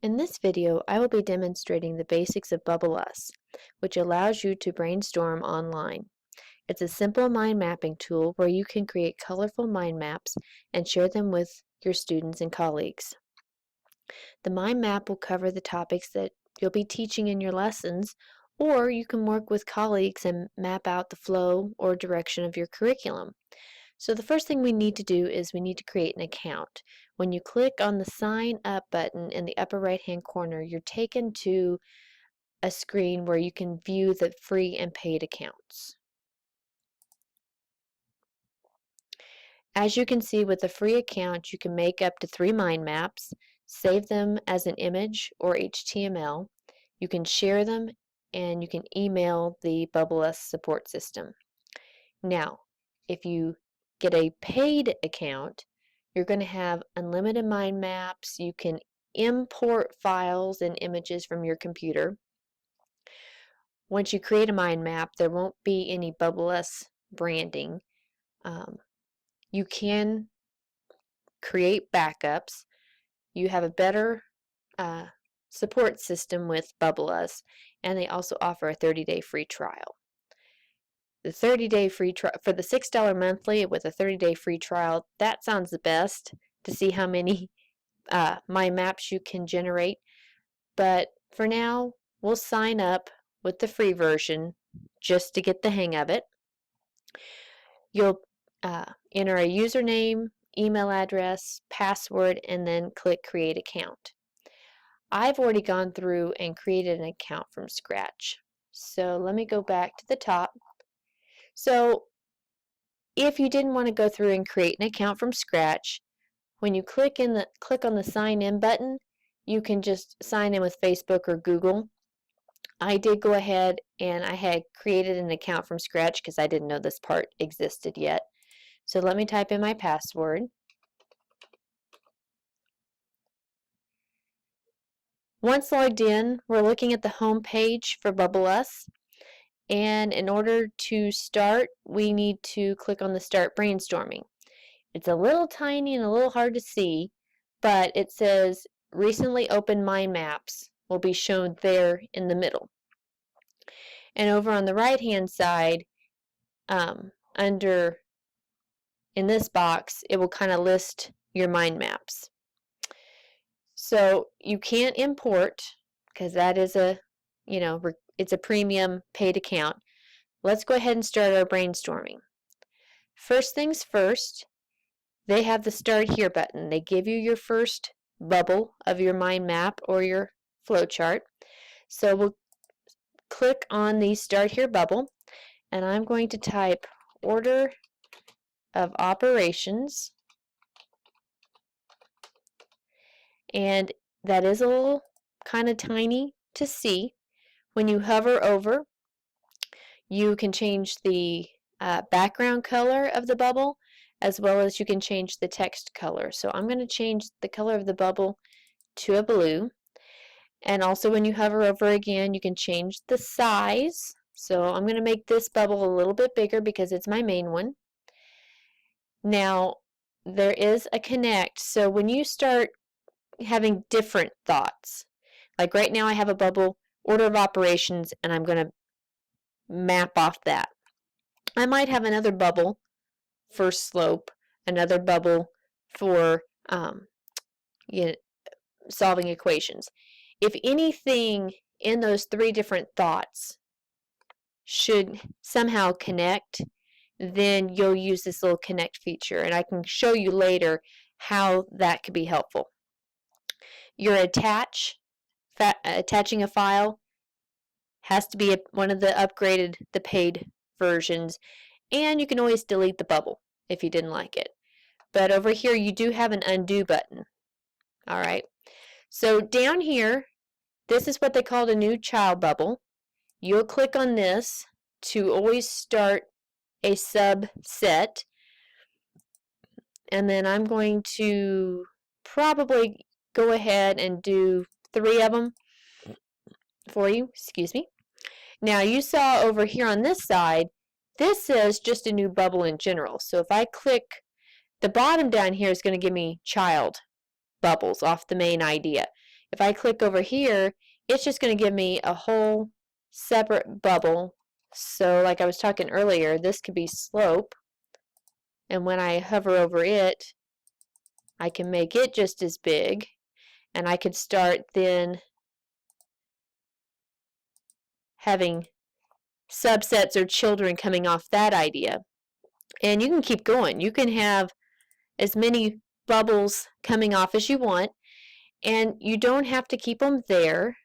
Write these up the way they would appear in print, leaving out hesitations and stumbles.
In this video, I will be demonstrating the basics of Bubble Us, which allows you to brainstorm online. It's a simple mind mapping tool where you can create colorful mind maps and share them with your students and colleagues. The mind map will cover the topics that you'll be teaching in your lessons, or you can work with colleagues and map out the flow or direction of your curriculum. So the first thing we need to do is we need to create an account. When you click on the sign up button in the upper right hand corner, you're taken to a screen where you can view the free and paid accounts. As you can see, with a free account, you can make up to 3 mind maps, save them as an image or HTML. You can share them, and you can email the Bubble Us support system. Now, if you get a paid account, you're going to have unlimited mind maps. You can import files and images from your computer. Once you create a mind map, there won't be any Bubble Us branding. You can create backups. You have a better support system with Bubble Us, and they also offer a 30-day free trial. The 30-day free trial for the $6 monthly with a 30-day free trial, that sounds the best to see how many mind maps you can generate. But for now, we'll sign up with the free version just to get the hang of it. You'll enter a username, email address, password, and then click Create Account. I've already gone through and created an account from scratch. So let me go back to the top. So if you didn't want to go through and create an account from scratch, when you click on the sign in button, you can just sign in with Facebook or Google. I did go ahead and I had created an account from scratch because I didn't know this part existed yet. So let me type in my password. Once logged in, we're looking at the home page for Bubble Us. And in order to start, we need to click on the Start Brainstorming. It's a little tiny and a little hard to see, but it says Recently Opened Mind Maps will be shown there in the middle. And over on the right-hand side, under in this box, it will kind of list your mind maps. So you can't import because that is it's a premium paid account. Let's go ahead and start our brainstorming. First things first, they have the Start Here button. They give you your first bubble of your mind map or your flowchart. So we'll click on the Start Here bubble, and I'm going to type Order of Operations, and that is a little kind of tiny to see. When you hover over, you can change the background color of the bubble, as well as you can change the text color. So I'm going to change the color of the bubble to a blue. And also when you hover over again, you can change the size. So I'm going to make this bubble a little bit bigger because it's my main one. Now, there is a connect. So when you start having different thoughts, like right now I have a bubble, Order of Operations, and I'm going to map off that. I might have another bubble for slope, another bubble for solving equations. If anything in those 3 different thoughts should somehow connect, then you'll use this little connect feature, and I can show you later how that could be helpful. Your attaching a file has to be one of the paid versions, and you can always delete the bubble if you didn't like it. But over here you do have an undo button. Alright, so down here, this is what they call a new child bubble. You'll click on this to always start a subset, and then I'm going to probably go ahead and do 3 of them for you. Excuse me. Now you saw over here on this side, this says just a new bubble in general. So if I click the bottom down here, is going to give me child bubbles off the main idea. If I click over here, it's just going to give me a whole separate bubble. So like I was talking earlier, this could be slope, and when I hover over it, I can make it just as big, and I could start then having subsets or children coming off that idea. And you can keep going. You can have as many bubbles coming off as you want, and you don't have to keep them there.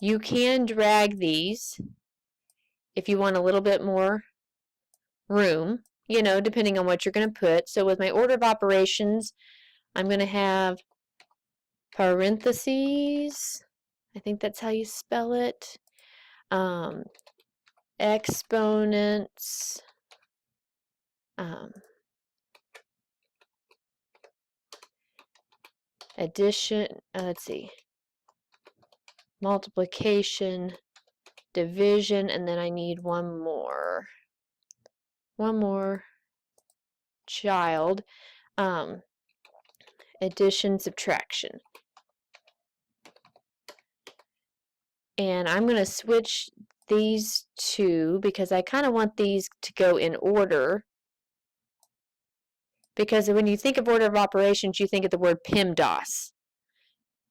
You can drag these if you want a little bit more room, you know, depending on what you're going to put. So with my order of operations, I'm going to have parentheses. I think that's how you spell it. Exponents. Addition, let's see, multiplication, division, and then I need one more child, addition, subtraction. And I'm going to switch these two because I kind of want these to go in order, because when you think of order of operations, you think of the word PEMDAS.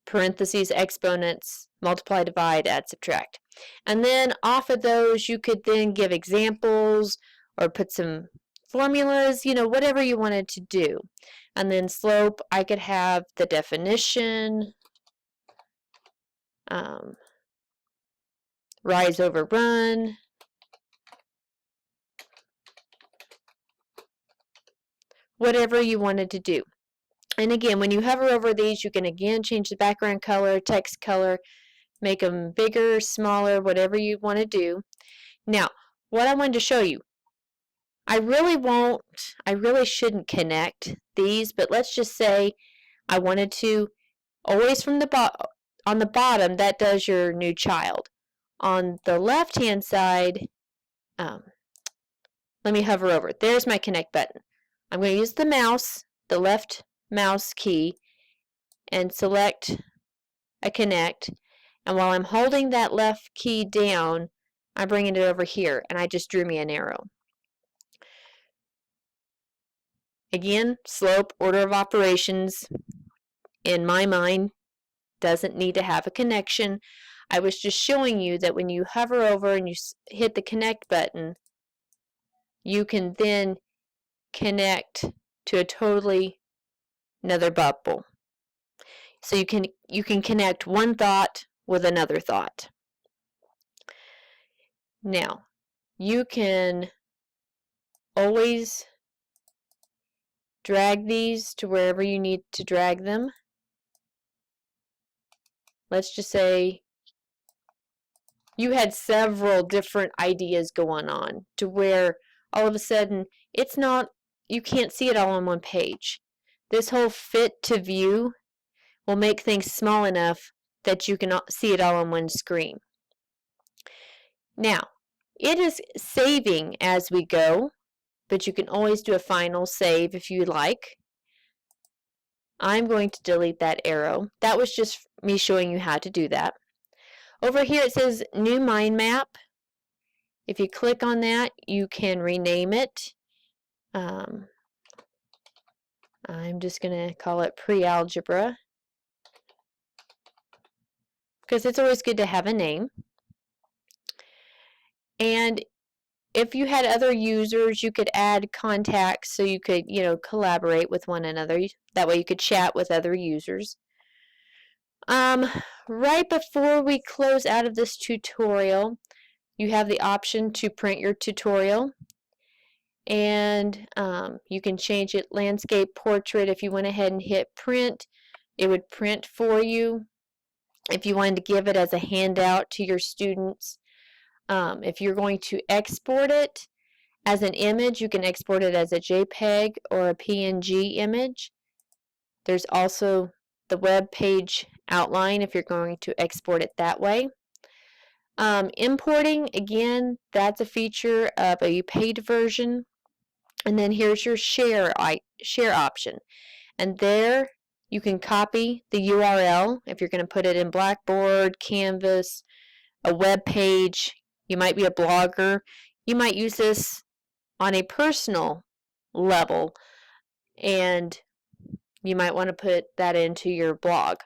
Parentheses, exponents, multiply, divide, add, subtract. And then off of those, you could then give examples or put some formulas, you know, whatever you wanted to do. And then slope, I could have the definition, rise over run, whatever you wanted to do. And again, when you hover over these, you can again change the background color, text color, make them bigger, smaller, whatever you want to do. Now, what I wanted to show you, I really shouldn't connect these, but let's just say I wanted to, always from the on the bottom, that does your new child. On the left-hand side, let me hover over it. There's my connect button. I'm going to use the mouse, the left mouse key, and select a connect. And while I'm holding that left key down, I'm bringing it over here, and I just drew me an arrow. Again, slope, order of operations, in my mind, doesn't need to have a connection. I was just showing you that when you hover over and you hit the connect button, you can then connect to a totally another bubble. So you can connect one thought with another thought. Now, you can always drag these to wherever you need to drag them. Let's just say you had several different ideas going on to where all of a sudden it's not, you can't see it all on one page. This whole fit to view will make things small enough that you can see it all on one screen. Now, it is saving as we go, but you can always do a final save if you like. I'm going to delete that arrow. That was just me showing you how to do that. Over here it says new mind map. If you click on that, you can rename it. I'm just going to call it pre-algebra, because it's always good to have a name. And if you had other users, you could add contacts so you could, you know, collaborate with one another. That way you could chat with other users. Right before we close out of this tutorial, you have the option to print your tutorial. And you can change it landscape, portrait. If you went ahead and hit print, it would print for you. If you wanted to give it as a handout to your students, if you're going to export it as an image, you can export it as a JPEG or a PNG image. There's also the web page outline if you're going to export it that way. Importing, again, that's a feature of a paid version. And then here's your share option. And there You can copy the URL if you're going to put it in Blackboard, Canvas, a web page. You might be a blogger. You might use this on a personal level, and you might want to put that into your blog.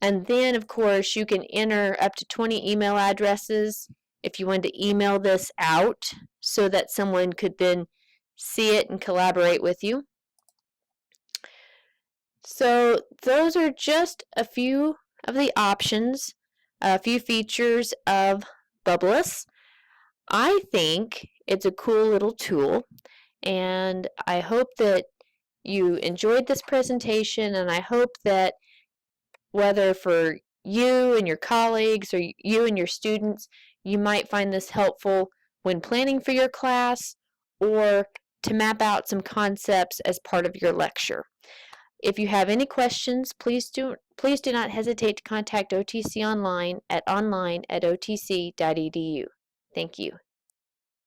And then, of course, you can enter up to 20 email addresses if you want to email this out so that someone could then see it and collaborate with you. So those are just a few of the options, a few features of Bubbleless. I think it's a cool little tool, and I hope that you enjoyed this presentation, and I hope that whether for you and your colleagues or you and your students, you might find this helpful when planning for your class or to map out some concepts as part of your lecture. If you have any questions, please do not hesitate to contact OTC online at otc.edu. Thank you.